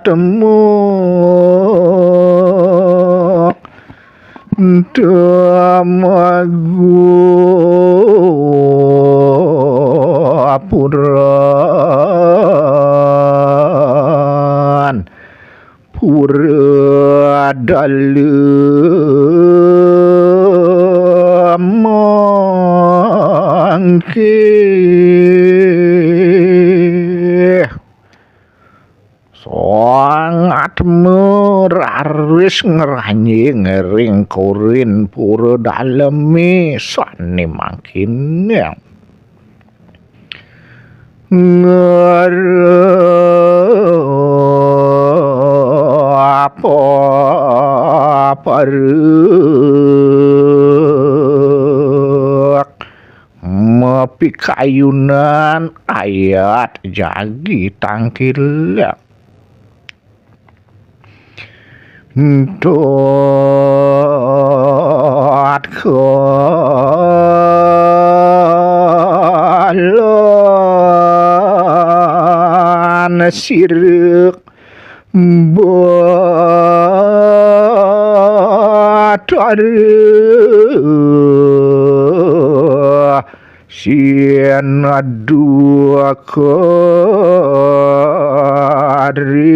temu damagu apuran pura dalem mangke sangat meraris ngeranye ngering korin pura daleme sane makin apa parek mepi kayunan ayat jagi tangkil dot kalan sirek batare siena dua ri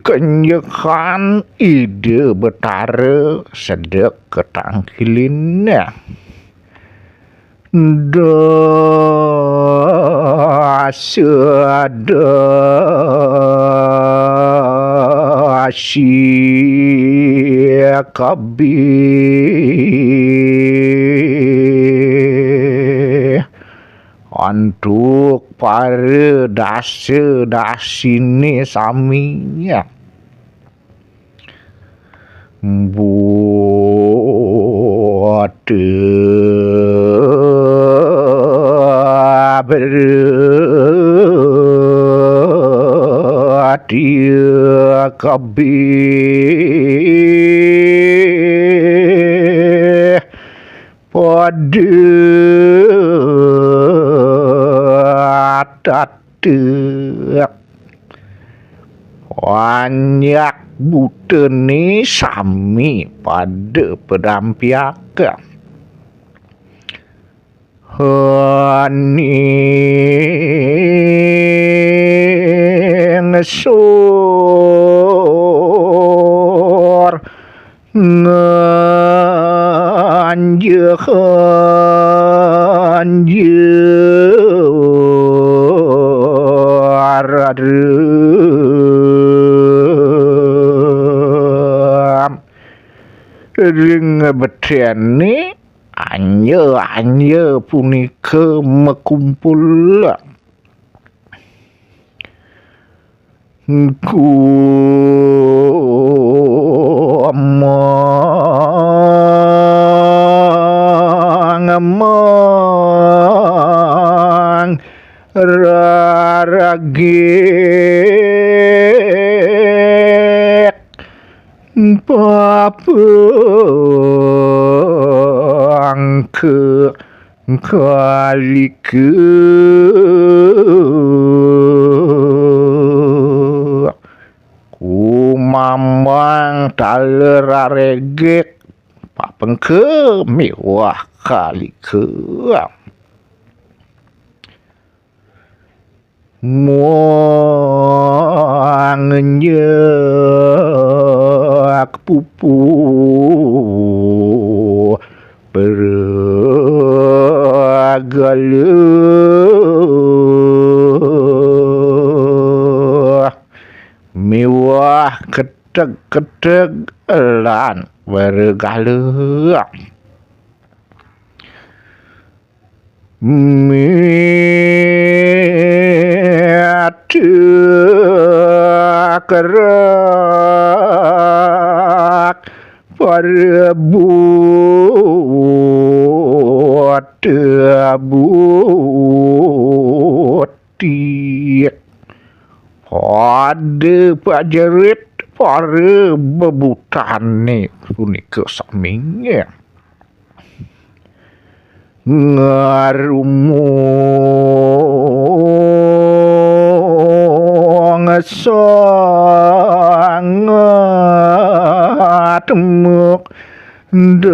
kenyekan ide betara sedek ketangkilinnya asia kabeh untuk para dasi-dasine saminya buat berarti kabeh pada tatek banyak butene sami pada pedampiaka ngesor ring betene anya punika mekumpul ku amang rarage papang ke kali ke ku mamang talerarege papang ke mewah kali ke ngenyak pupu beragale mewah keteg-keteg lan beragale kerak parebut pada pajerit para bebutane punika sami ngarumung sangat muk dakyar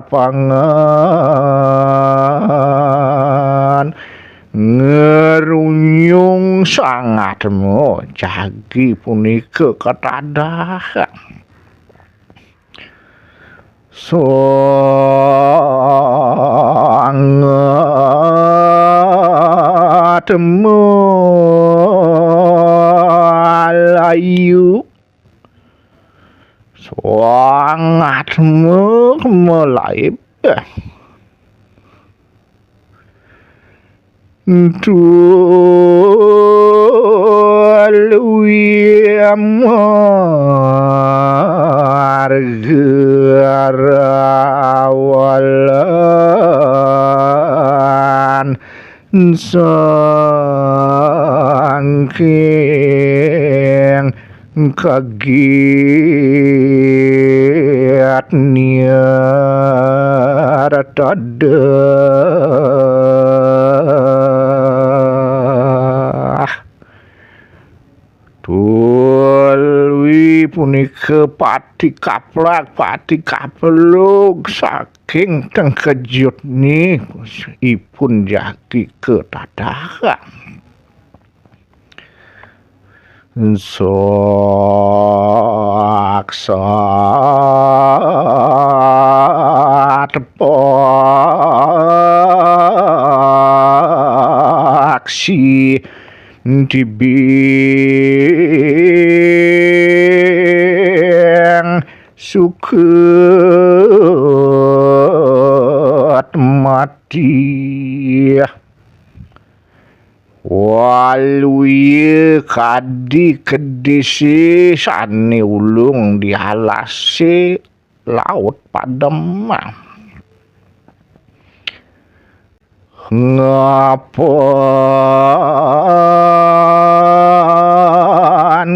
pangan ngerunyung sangat mo jagi punika katadah sangat melayu sangat melayu Tuluy margarawalan sangking kagiat niar tuluy punika pati kaplak pati kapluk saking teng kejut nih ipun jagi ketadah saksa tepaksi dibing suket mati waluye kadi kedisi sane ulung dihalase laut pademang ngapan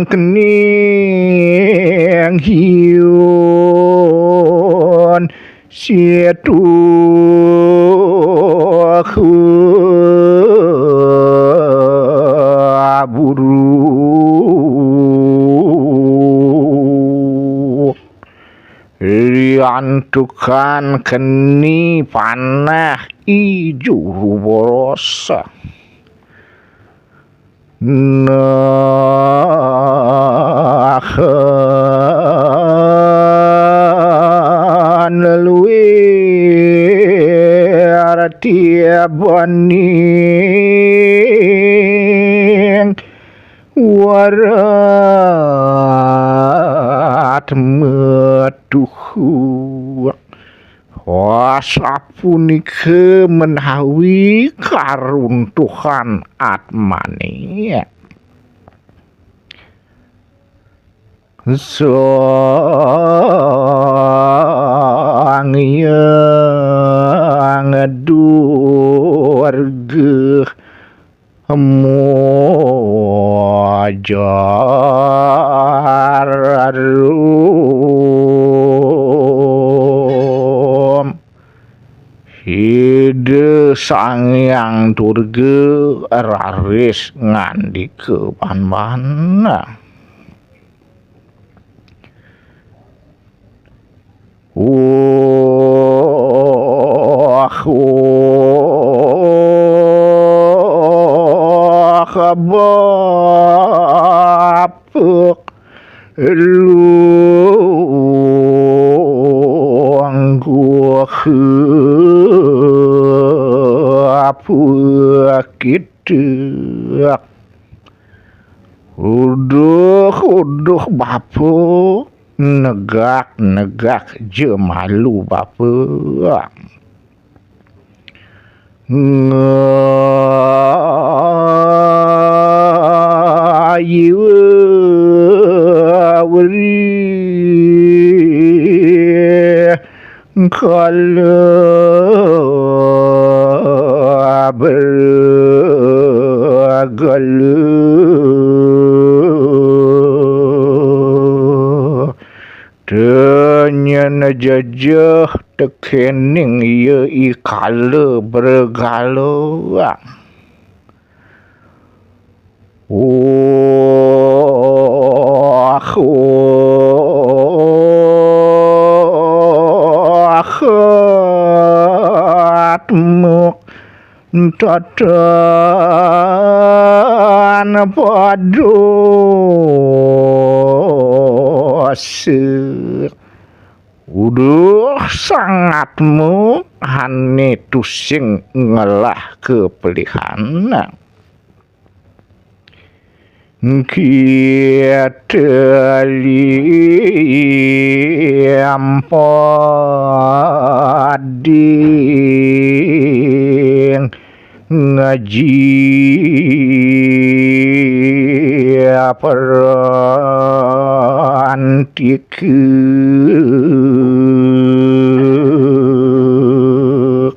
kening hiun sietu buru riantukan keni panah ijuru borosa nahan luir tiabaning warat metuhu sapunika menawi karuntuhan atmane sang yang ngedurgeh mojar Hide sang yang turge raris ngandi ke mana kabapuk luang gua apa kita uduh bapu negak je malu bapu ngayu kalau geuleuh teu nyeuna jejeh tekening ieu ikale bergaloang akhatmu tatan padose uduh sangatmu hane tusing ngelah kepelihanna kieu liampading ngaji perantikeun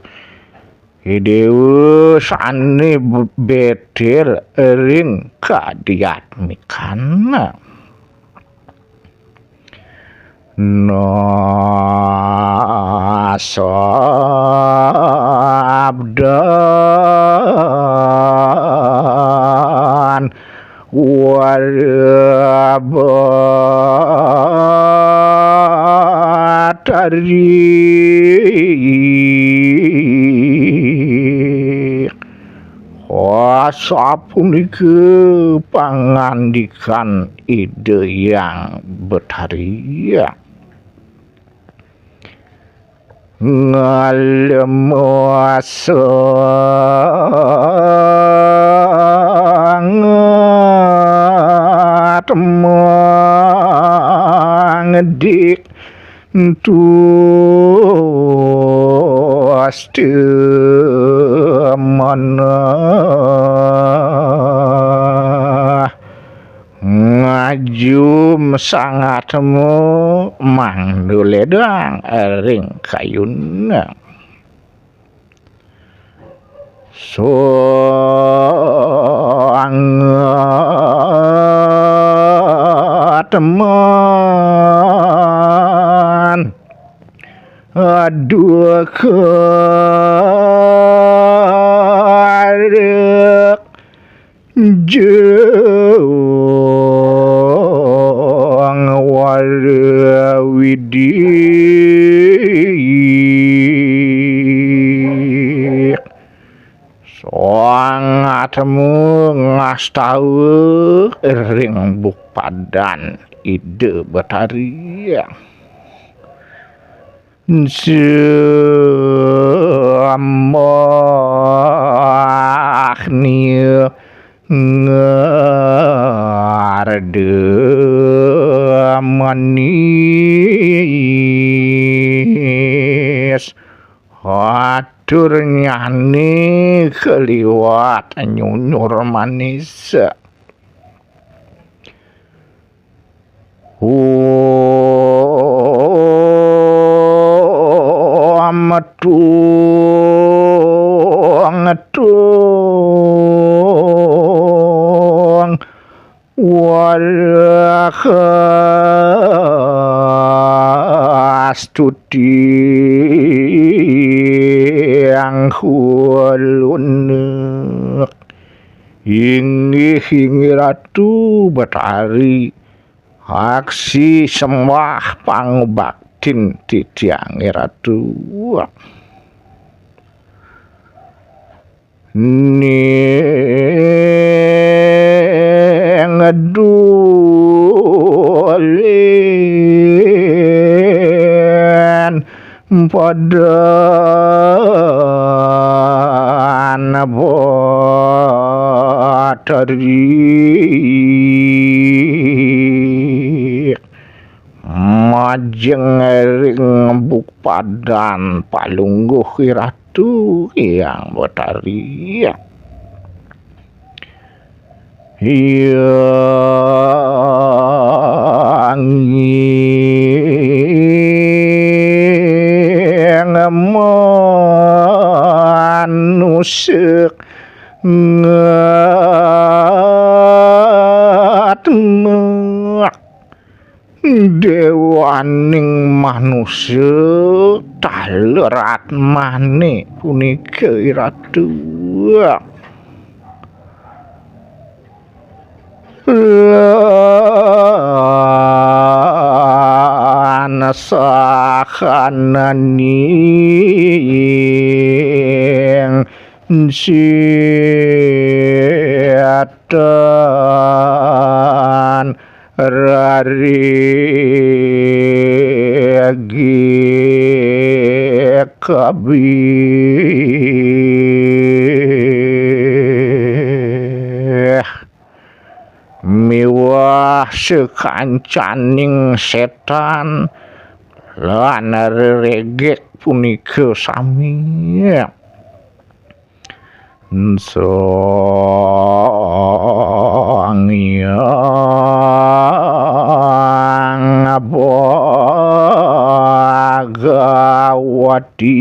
hideus ane beter ring kadiatmikanna nasabdan warabatari sapunikeun pangandikan ide yang Betharia ngalemasangat mangdik tuas temenah ngajum sangatmu mangduledang ring kayuna soangat teman aduh karek jeung warawidi soangatmu ngastaueuh ring Bukpadan ide Betharia semah nieu ngarde manis hatur nyane keliwat nyunyur manis ametung warahastuti yang hulunek hingi Ratu Betari aksi sembah pangbaktin titiang Ratu ngedulen pada Betharia majeng ring Bukpadan palungguh Ratu yang Betharia yang manusuk ngatmek dewaning manusia talerat maneh punika Ratu. Lan sakananing siatan rarigi kabeh miwah sekancaning setan lan regek punika sami Sang Hyang Bhagawati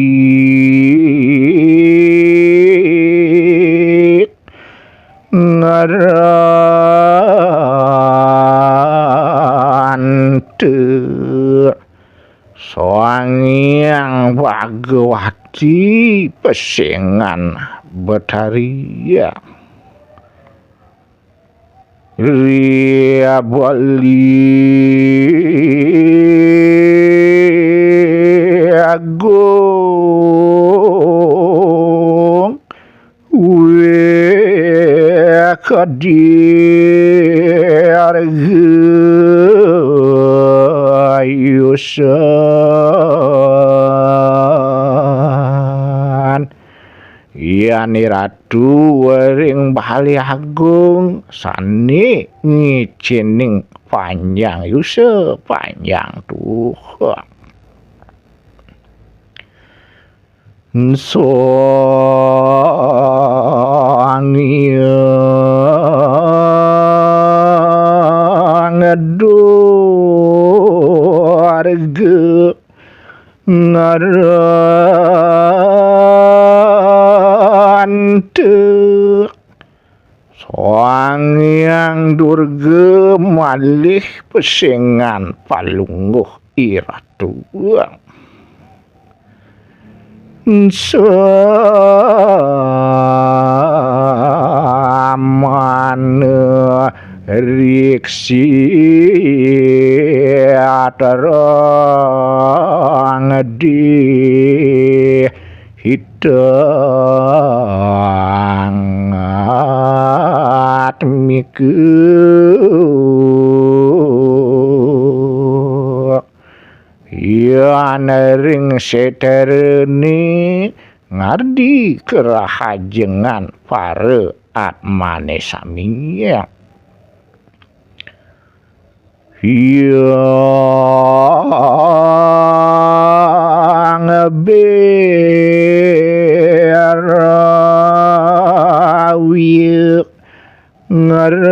ngarante Sang Hyang Bhagawati pesengan Betari Ria Bali Agung Kadirgayusan Yani Ratu wering Bali Agung sani ngicining panjang yusa panjang tuh Sang Hyang Durga ngarante Sang Hyang Durga malih pesengan palungguh Iratu samana riksi atarang di hitang atmiku yana ring setereni ngardi kerahajengan pare atmane samiya yang berawi ngerantu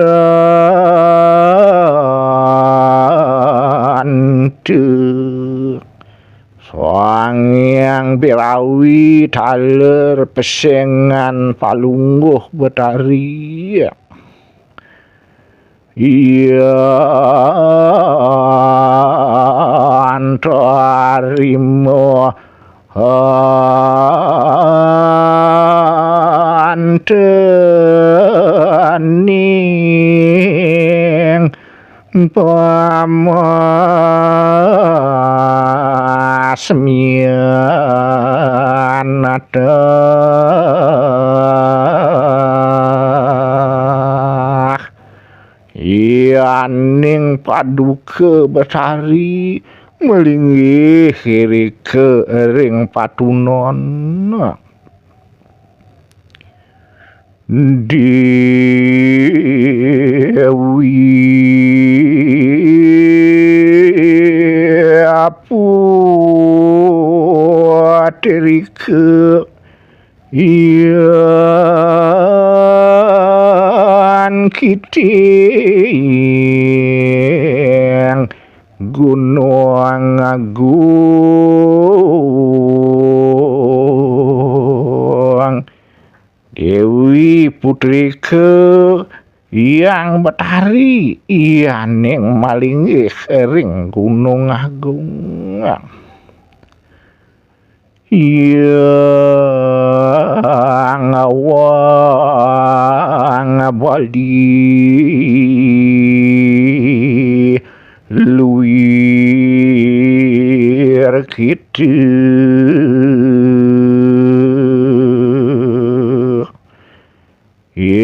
Sang Hyang Birawi taler pesengan palungguh Betari antarimo antening pamasmian yaning paduka Betari melinggih hirike ring patunon Dewi apuatirike Ian kiting Gunung Agung Dewi putrike yang Betari iyaning malinggih ring Gunung Agung. Yang awang bali luir kitu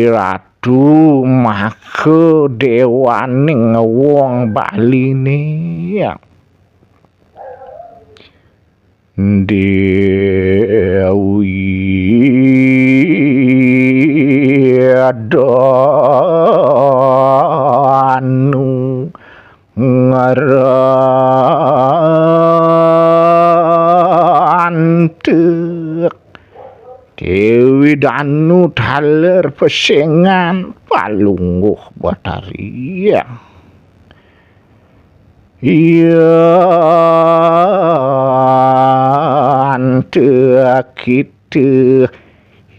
Ratu maka dewaning wong baline Dewi Danu ngarantek Dewi Danu taler pesengan palungguh Betari antek kitu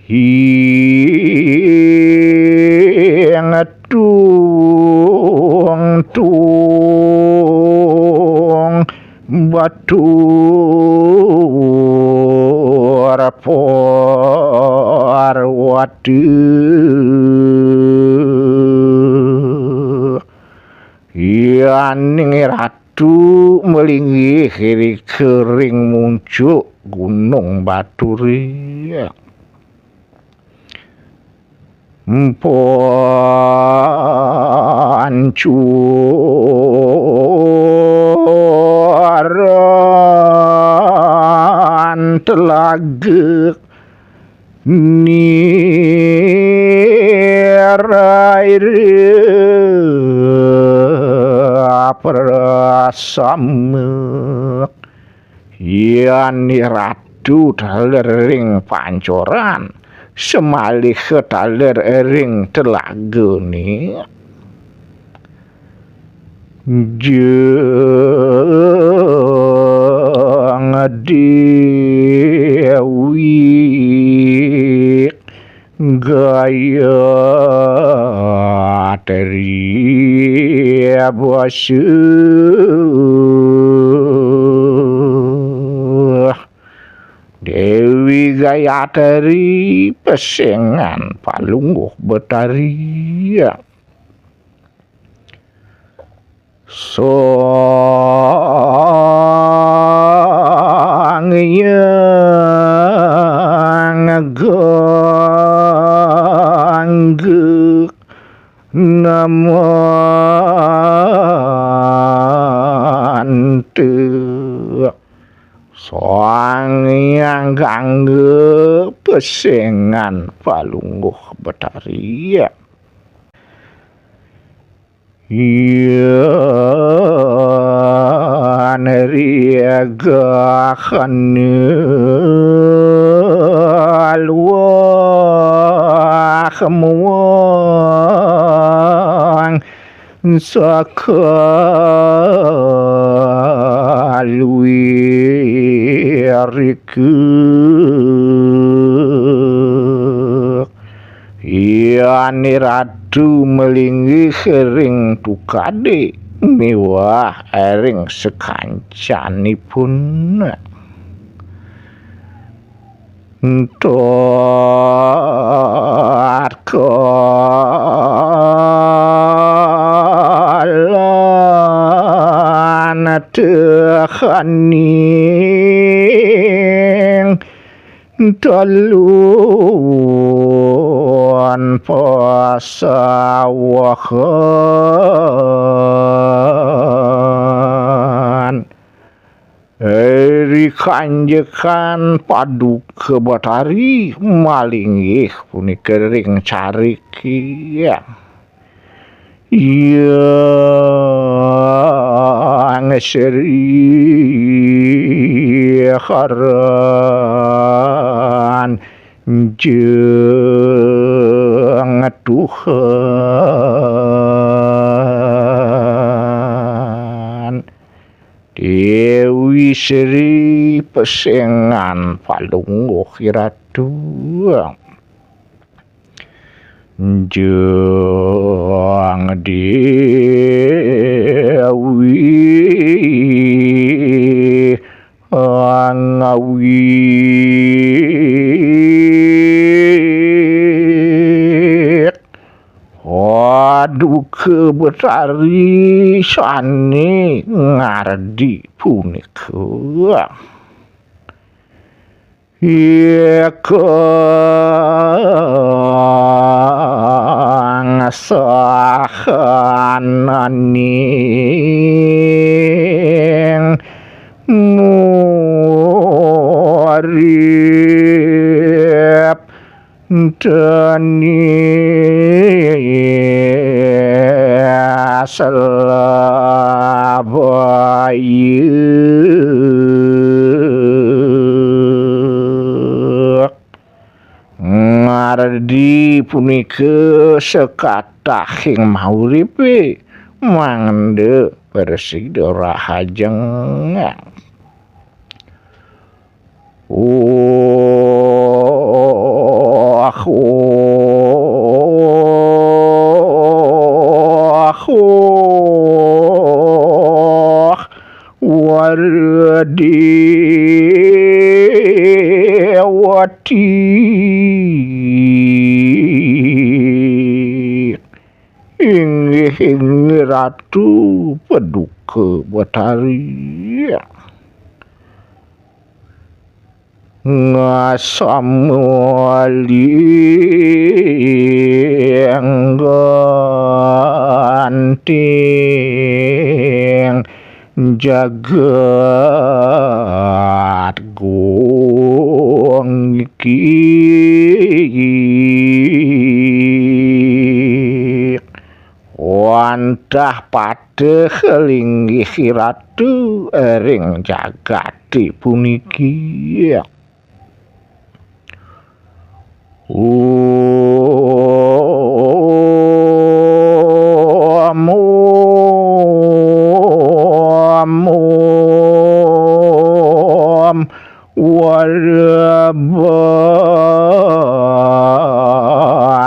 yang tung batur Parwati yaning ratu melinggih kering muncul Gunung Baturi pancuran telaga niraira prasamek yani ratu talering pancoran semalih taler ring telaga ni jeung Dewi Gayatri basa Dewi Gayatri pesengan palungguh Betari Sang Hyang Gangga Namante Sang Hyang Gangga pesengan palungguh Betari Riaga luah muang sakalwiriku yani ratu melinggih ring tukade mewah ring sekancanipun Lan tekhaning talun pasawahan Eri kanjekan paduka Betari malinggih punika ring cariki yang seri haran jeung Tuhan Dewi Sri pesengan palungguh ratu Jang Dewi Ngawi waduh Betari sane ngardi punika ngasahaning murip dani selabayu ngardi punika sekatahing mauripe mangde persik rahajeng Wardewati inggih ratu Paduka Betari ngasamuling ganting jagat gong iki wantah padhe linggih ratu ring jagati puniki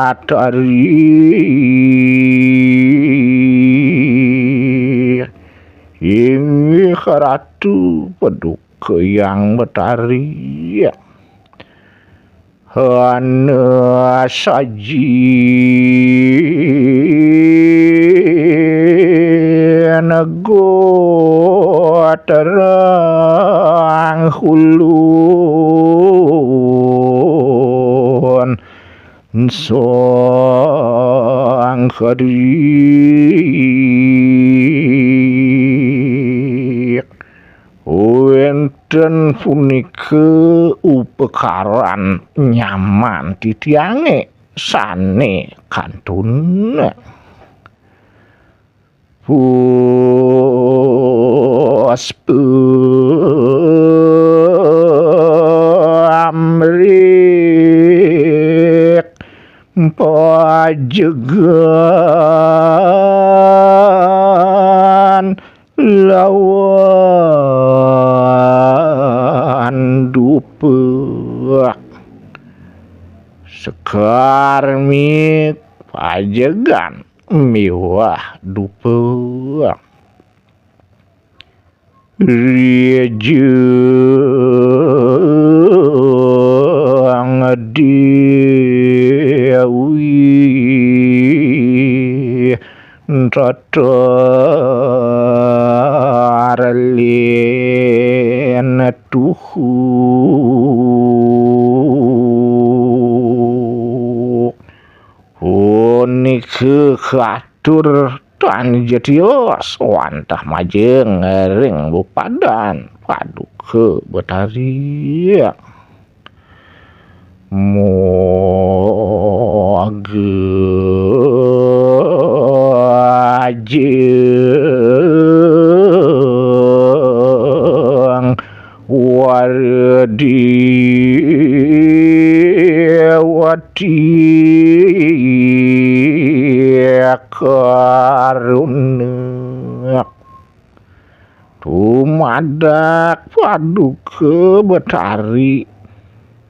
Betari inggih ratu Paduka yang Betari hana saji nego terang hulun sang hadik wenten punika upekaran nyaman titiange sane kantun puspu amrik pajegan lawan dupek sekar mik pajegan miwah dupek riejeng Dewi tatarlin tuhu punike katur tan jetios wantah majeng ring bupadan Paduka Betari mogajeng Wardewati karunia tumadak Paduka Betari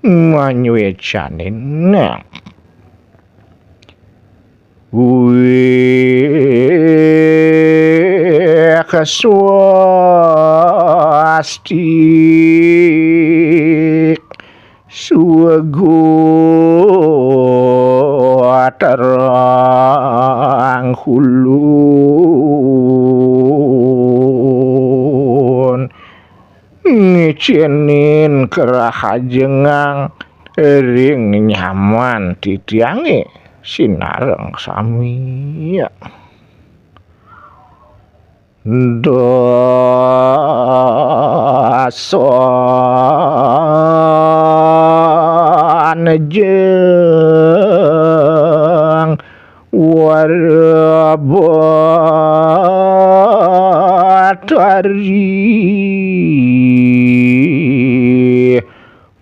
manyuecanin Wih swastik suwego terang hulun ngicinin kerahajengang ring nyaman titiange sinareng sami dosan jeung warabatari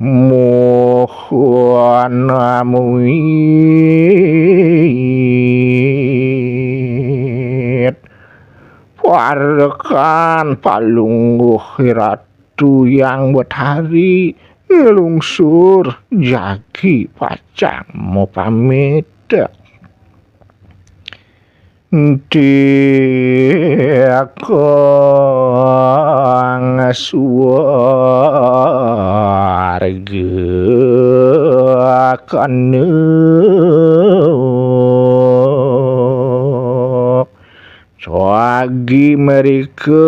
mohon amuit warkan palungguh ratu yang berhari ngelungsur jagi pacang mau pamit Diakong suarga kanu Soagi mereka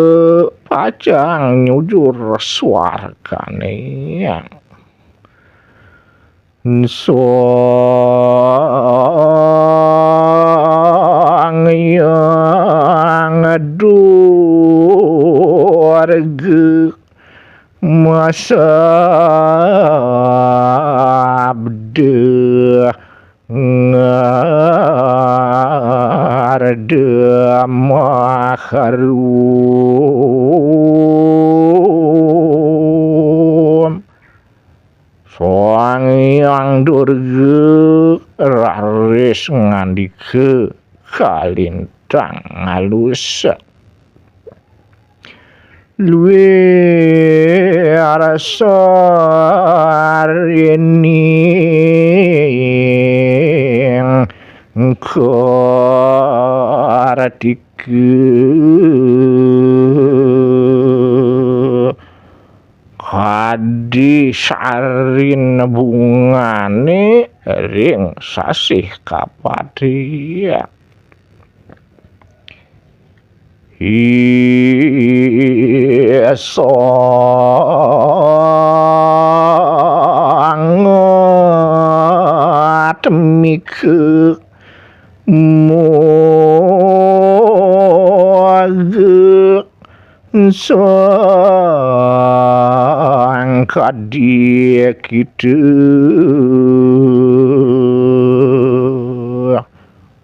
pacang nyujur suargane Soang yang adurga masa abda ngarda makarum Soang yang durga raris ngandike kalintang ngalus luwe arasarini karatike kadi sarin bungane ring sasih kapadia sangat mike moge sang kadia kita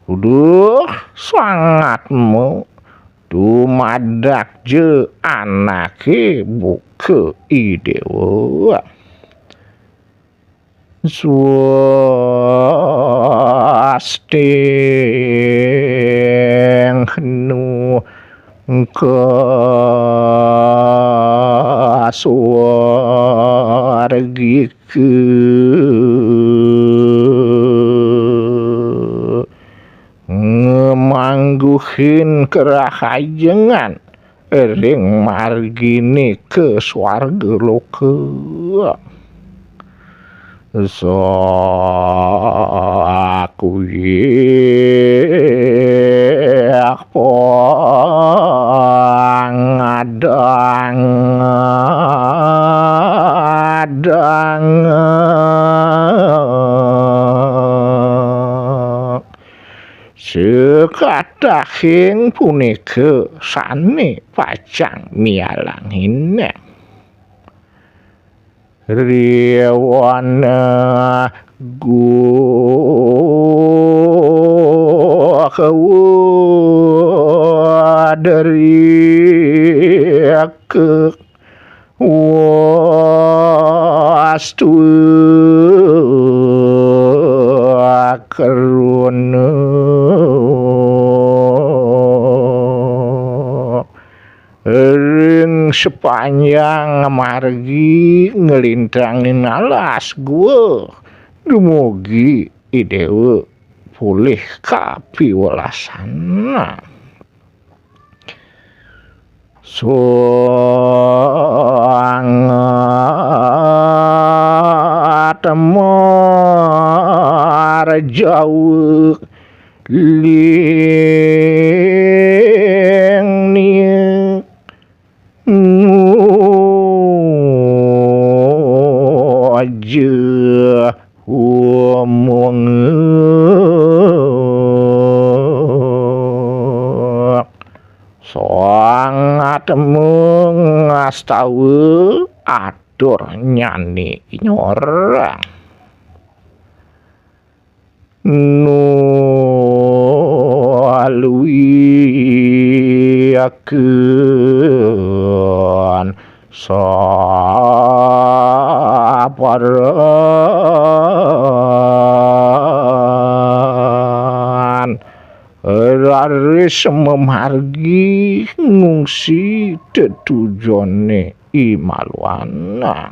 udah sangat mau dumadak je anake buke idewa swasteng nu kasuargike ngemangguhin kerahajengan ring margine ke swarga loka so aku ngadang sekatahing punika sane pacang mialangina riwana gua dari ke wastu karuna ring sepanjang margi ngelintangin alas gua dumugi idewa boleh kapiwelasan sangat marjauh ling ning aja omong sangat mengastawe atur nyani nyorang alui akeun saparan raris memargi ngungsi tetujone imaluana